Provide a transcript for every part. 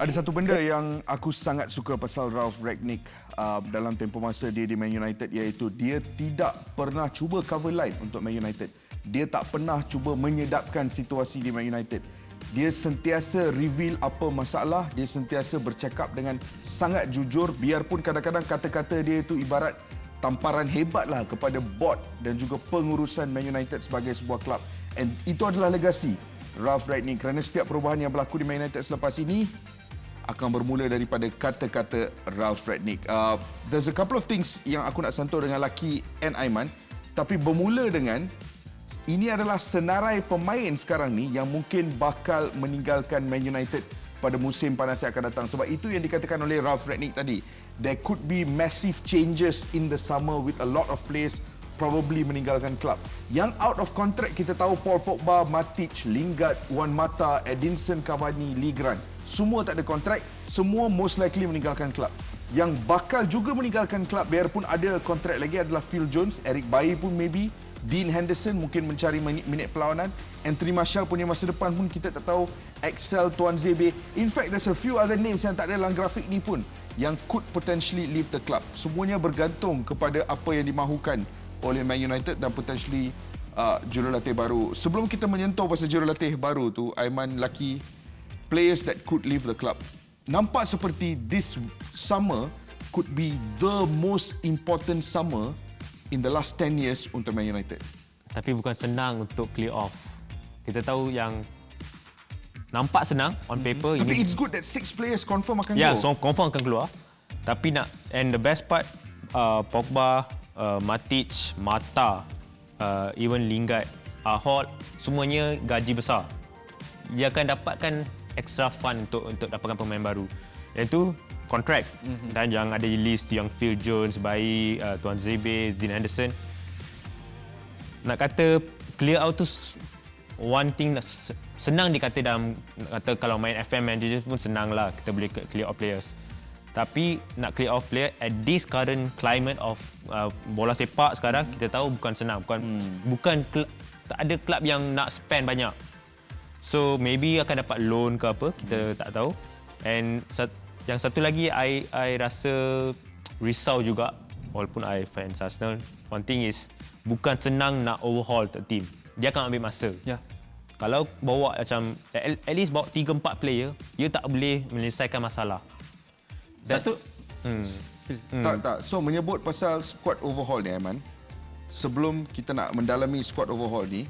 Ada satu benda yang aku sangat suka pasal Ralf Rangnick dalam tempoh masa dia di Man United, iaitu dia tidak pernah cuba cover line untuk Man United. Dia tak pernah cuba menyedapkan situasi di Man United. Dia sentiasa reveal apa masalah, dia sentiasa bercakap dengan sangat jujur, biarpun kadang-kadang kata-kata dia itu ibarat tamparan hebatlah kepada board dan juga pengurusan Man United sebagai sebuah klub. And itu adalah legasi Ralf Rangnick, kerana setiap perubahan yang berlaku di Man United selepas ini akan bermula daripada kata-kata Ralf Rangnick. There's a couple of things yang aku nak sentuh dengan Laki and Aiman, tapi bermula dengan ini adalah senarai pemain sekarang ni yang mungkin bakal meninggalkan Man United pada musim panas yang akan datang. Sebab itu yang dikatakan oleh Ralf Rangnick tadi. There could be massive changes in the summer with a lot of players probably meninggalkan klub. Yang out of contract kita tahu Paul Pogba, Matic, Lingard, Juan Mata, Edinson Cavani, Lee Grant. Semua tak ada kontrak, semua most likely meninggalkan klub. Yang bakal juga meninggalkan klub biarpun ada kontrak lagi adalah Phil Jones, Eric Bailly pun maybe, Dean Henderson mungkin mencari minit perlawanan, Anthony Martial punya masa depan pun kita tak tahu, Axel Tuanzebe. In fact, there's a few other names yang tak ada dalam grafik ni pun yang could potentially leave the club. Semuanya bergantung kepada apa yang dimahukan oleh Man United dan potentially jurulatih baru. Sebelum kita menyentuh pasal jurulatih baru tu, Aiman, Laki, players that could leave the club, nampak seperti this summer could be the most important summer in the last 10 years untuk Man United. Tapi bukan senang untuk clear off. Kita tahu yang nampak senang on paper. Tapi it's good that 6 players confirm akan go. Ya, so confirm akan keluar. Tapi and the best part, Pogba, Matic, Mata, even Lingard, Hall, semuanya gaji besar. Dia akan dapatkan extra fund untuk dapatkan pemain baru. Iaitu kontrak. Dan yang ada di list yang Phil Jones, Bailly, Tuanzebe, Dean Henderson. Nak kata clear out tu one thing senang dikata dalam kata kalau main FM manager pun senang lah kita boleh clear off players. Tapi nak clear off player at this current climate of bola sepak sekarang kita tahu bukan senang, bukan tak ada klub yang nak spend banyak. So maybe akan dapat loan ke apa, kita tak tahu. And yang satu lagi I rasa risau juga walaupun I fans Arsenal. One thing is bukan senang nak overhaul the team. Dia akan ambil masa. Ya. Kalau bawa macam at least bawa 3-4 player, dia tak boleh menyelesaikan masalah. Satu Tak. So menyebut pasal squad overhaul ni, Aiman, sebelum kita nak mendalami squad overhaul ni,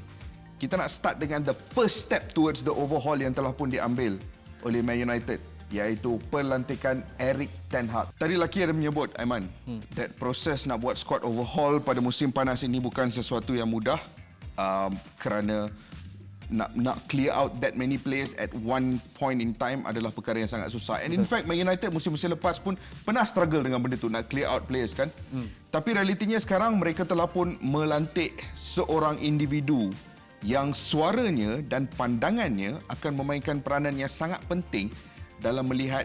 kita nak start dengan the first step towards the overhaul yang telah pun diambil oleh Man United, iaitu pelantikan Erik ten Hag. Tadi Laki ada menyebut, Aiman, that proses nak buat squad overhaul pada musim panas ini bukan sesuatu yang mudah, kerana nak clear out that many players at one point in time adalah perkara yang sangat susah. And in fact, Man United musim-musim lepas pun pernah struggle dengan benda tu, nak clear out players kan. Tapi realitinya sekarang mereka telah pun melantik seorang individu yang suaranya dan pandangannya akan memainkan peranan yang sangat penting dalam melihat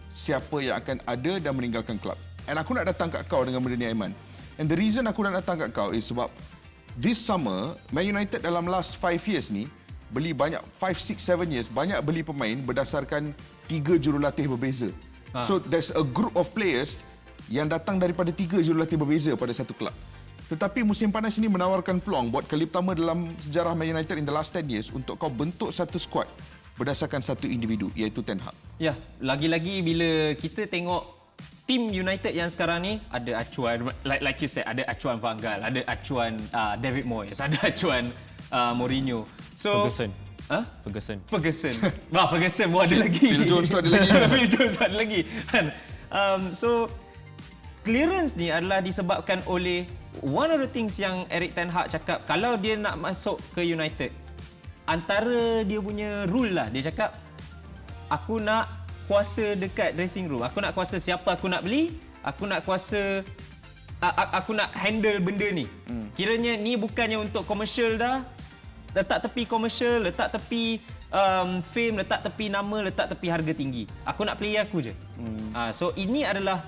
siapa yang akan ada dan meninggalkan klub. And aku nak datang kat kau dengan benda ni, Aiman. And the reason aku nak datang kat kau is sebab this summer, Man United dalam last 5 years ni, beli banyak, 5, 6, 7 years, banyak beli pemain berdasarkan 3 jurulatih berbeza. So there's a group of players yang datang daripada 3 jurulatih berbeza pada satu klub. Tetapi musim panas ini menawarkan peluang buat kali pertama dalam sejarah Man United in the last 10 years untuk kau bentuk satu squad berdasarkan satu individu, iaitu Ten Hag. Ya, lagi-lagi bila kita tengok tim United yang sekarang ni ada acuan, like you said, ada acuan Van Gaal, ada acuan David Moyes, ada acuan Mourinho. So Ferguson. Ferguson. Ferguson pun ada lagi. Phil Jones tu ada lagi. Phil Jones ada lagi. So clearance ni adalah disebabkan oleh one of the things yang Erik ten Hag cakap, kalau dia nak masuk ke United, antara dia punya rule lah, dia cakap aku nak kuasa dekat dressing room, aku nak kuasa siapa aku nak beli, aku nak kuasa aku nak handle benda ni. Kiranya ni bukannya untuk komersial dah, letak tepi komersial, letak tepi fame, letak tepi nama, letak tepi harga tinggi. Aku nak player aku je. So ini adalah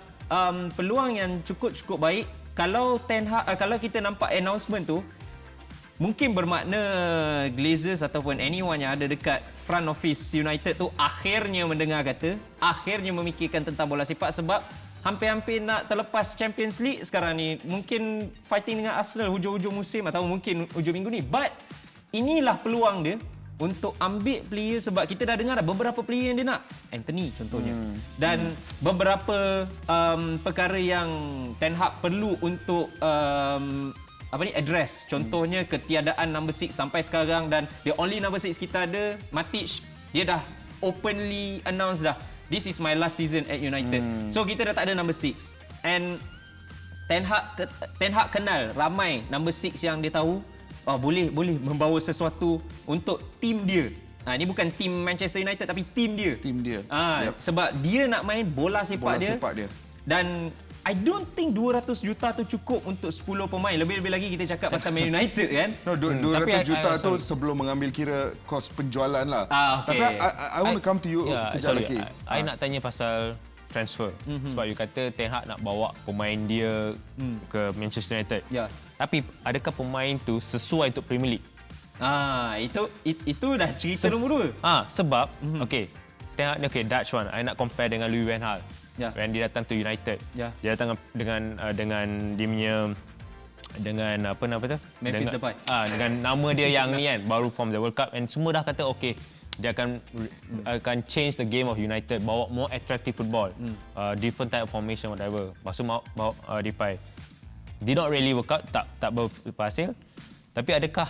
peluang yang cukup baik. Kalau Ten Hag, kalau kita nampak announcement tu, mungkin bermakna Glazers ataupun anyone yang ada dekat front office United tu akhirnya mendengar kata, akhirnya memikirkan tentang bola sepak sebab hampir-hampir nak terlepas Champions League sekarang ni. Mungkin fighting dengan Arsenal hujung-hujung musim atau mungkin hujung minggu ni. But inilah peluang dia untuk ambil player sebab kita dah dengar dah beberapa player yang dia nak. Anthony contohnya. Dan beberapa perkara yang Ten Hag perlu untuk address. Contohnya ketiadaan number 6 sampai sekarang dan the only number 6 kita ada Matic. Dia dah openly announce dah, this is my last season at United. So kita dah tak ada number 6. And Ten Hag kenal ramai number 6 yang dia tahu boleh membawa sesuatu untuk tim dia. Ini bukan tim Manchester United tapi tim dia. Tim dia. Sebab dia nak main bola sepak dia. Dan I don't think 200 juta tu cukup untuk 10 pemain. Lebih-lebih lagi kita cakap pasal Man United kan. No, 200 juta tu sebelum mengambil kira kos penjualan lah. Okay. Tapi I want to come to you kejap lagi. I nak tanya pasal transfer. Sebab you kata Ten Hag nak bawa pemain dia ke Manchester United. Tapi adakah pemain tu sesuai untuk Premier League? Itu dah cerita nombor 2. Sebab Ten Hag ni Dutch one. I nak compare dengan Louis van Gaal. When dia datang to United. Dia datang dengan dia punya dengan apa nama tu? Memphis Depay. Dengan nama dia yang ni kan, baru from the World Cup, and semua dah kata dia akan change the game of United, bawa more attractive football, different type of formation whatever. Masuk bawa Depay. Did not really work out, tak berhasil. Tapi adakah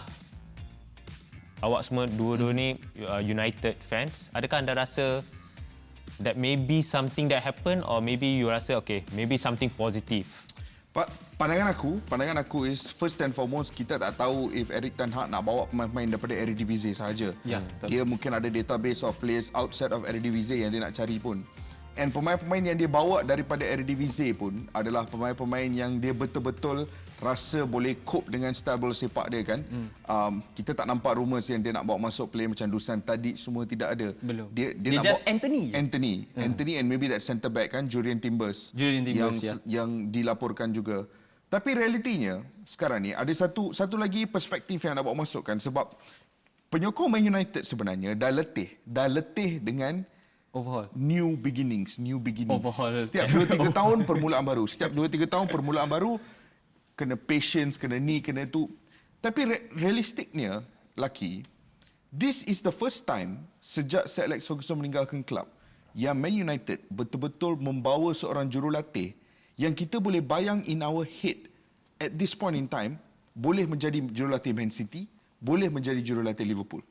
awak semua dua-dua ni United fans, adakah anda rasa that maybe something that happened, or maybe you rasa maybe something positive? Pandangan aku is first and foremost, kita tak tahu if Erik ten Hag nak bawa pemain-pemain daripada Eredivisie sahaja. Dia mungkin ada database of players outside of Eredivisie yang dia nak cari pun. And pemain-pemain yang dia bawa daripada Eredivisie pun adalah pemain-pemain yang dia betul-betul rasa boleh cope dengan style bola sepak dia kan. Kita tak nampak rumours yang dia nak bawa masuk player macam Dusan Tadic, semua tidak ada. Belum. Dia nak just bawa Anthony and maybe that centre back kan, Julian Timbers yang dilaporkan juga. Tapi realitinya sekarang ni ada satu lagi perspektif yang nak bawa masuk kan, sebab penyokong Man United sebenarnya dah letih dengan new beginnings. Overhaul. Setiap 2-3 tahun permulaan baru. Kena patience, kena ni, kena tu. Tapi realistiknya, Lucky, this is the first time sejak Sir Alex Ferguson meninggalkan klub yang Man United betul-betul membawa seorang jurulatih yang kita boleh bayang in our head at this point in time boleh menjadi jurulatih Man City, boleh menjadi jurulatih Liverpool.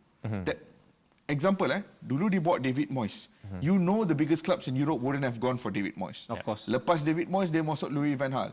Example, dulu dibawa David Moyes. You know the biggest clubs in Europe wouldn't have gone for David Moyes. Of course. Lepas David Moyes, dia masuk Louis van Gaal.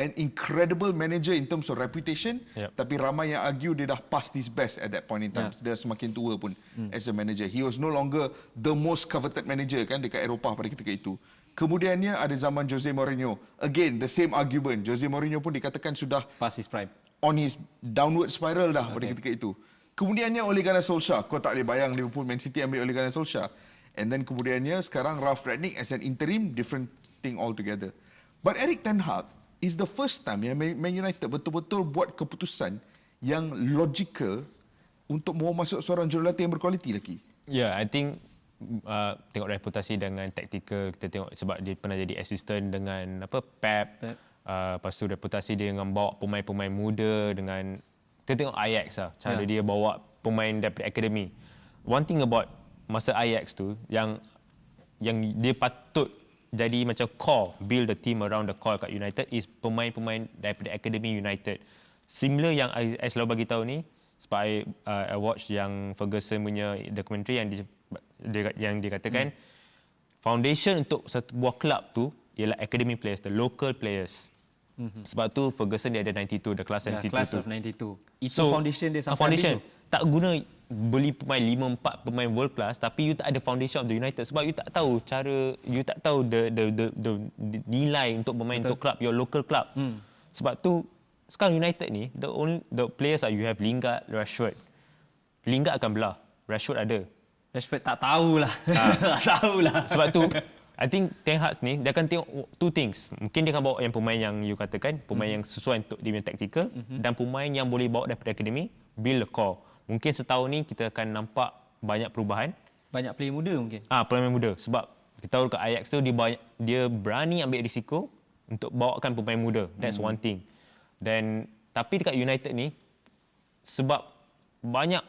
An incredible manager in terms of reputation, tapi ramai yang argue dia dah past his best at that point in time. Dia semakin tua pun as a manager. He was no longer the most coveted manager kan dekat Eropah pada ketika itu. Kemudiannya ada zaman Jose Mourinho. Again, the same argument. Jose Mourinho pun dikatakan sudah past his prime, on his downward spiral dah pada ketika itu. Kemudiannya Ole Gunnar Solskjaer. Kau tak boleh bayang Liverpool Man City ambil Ole Gunnar Solskjaer. And then kemudiannya sekarang Ralf Rangnick as an interim, different thing altogether. But Erik ten Hag is the first time yang Man United betul-betul buat keputusan yang logical untuk mahu masuk seorang jurulatih yang berkualiti lagi. I think tengok reputasi dengan taktikal, kita tengok sebab dia pernah jadi assistant dengan Pep. Lepas tu reputasi dia dengan bawa pemain-pemain muda, dengan kita tengok Ajax lah, cara dia bawa pemain daripada akademi. One thing about masa Ajax tu yang dia patut jadi macam core, build the team around the core kat United is pemain-pemain daripada akademi United. Similar yang I selalu bagi tahu ni, sebab I watch yang Ferguson punya documentary yang dia katakan foundation untuk satu buah club tu ialah academy players, the local players. Sebab tu Ferguson dia ada 92, the class 92. Class of 92. Itu foundation dia sampai foundation. habis tu. Tak guna beli pemain 5-4 pemain world class tapi you tak ada foundation of the United sebab you tak tahu you tak tahu the nilai untuk bermain untuk club, your local club. Sebab tu sekarang United ni the players you have Lingard, Rashford. Lingard akan belah, Rashford ada. Rashford tak tahulah. Tak tahulah. Sebab tu I think Ten Hag ni dia akan tengok two things. Mungkin dia akan bawa yang pemain yang you katakan, pemain yang sesuai untuk dia punya tactical, dan pemain yang boleh bawa daripada akademi, build a core. Mungkin setahun ni kita akan nampak banyak perubahan. Banyak player muda mungkin. Pemain muda. Sebab kita tahu kat Ajax tu dia berani ambil risiko untuk bawakan pemain muda. That's one thing. Dan tapi dekat United ni, sebab banyak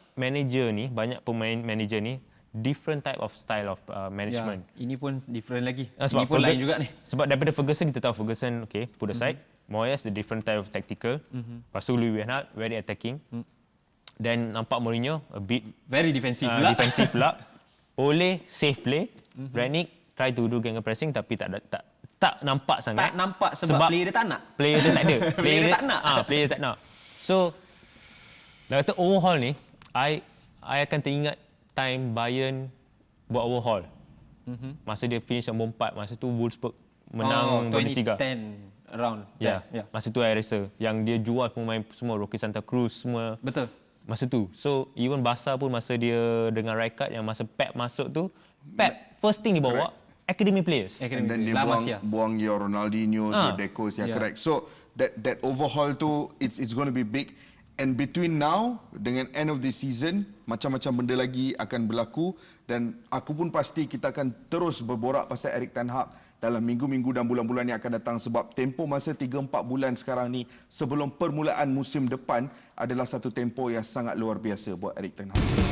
pemain manager ni different type of style of management. Ya, ini pun different lagi. Sebab Ini pun lain juga ni. Sebab daripada Ferguson kita tahu Ferguson put aside. Moyes the different type of tactical. Lepas tu Louis van Gaal very attacking. Dan nampak Mourinho a bit Very defensive pula. defensive pula. Ole safe play. Rangnick try to do gegenpressing pressing tapi tak nampak sangat. Tak nampak sebab player dia tak nak. Player dia tak ada. Player dia tak nak. Player tak nak. So dah kata overhaul ni, I akan teringat time Bayern buat overhaul. Masa dia finish nombor 4, masa tu Wolfsburg menang Bundesliga. 2010 around. Ya. Masa tu I rasa yang dia jual pemain semua, Rocky Santa Cruz semua. Betul. Masa tu. So even Barca pun masa dia dengan Rijkaard yang masa Pep masuk tu, Pep first thing dia bawa academy players. And then dia buang your Ronaldinho, your Decos, correct. So that overhaul tu it's going to be big. And between now dengan end of the season, macam-macam benda lagi akan berlaku dan aku pun pasti kita akan terus berborak pasal Erik ten Hag dalam minggu-minggu dan bulan-bulan yang akan datang sebab tempoh masa 3-4 bulan sekarang ni sebelum permulaan musim depan adalah satu tempoh yang sangat luar biasa buat Erik ten Hag.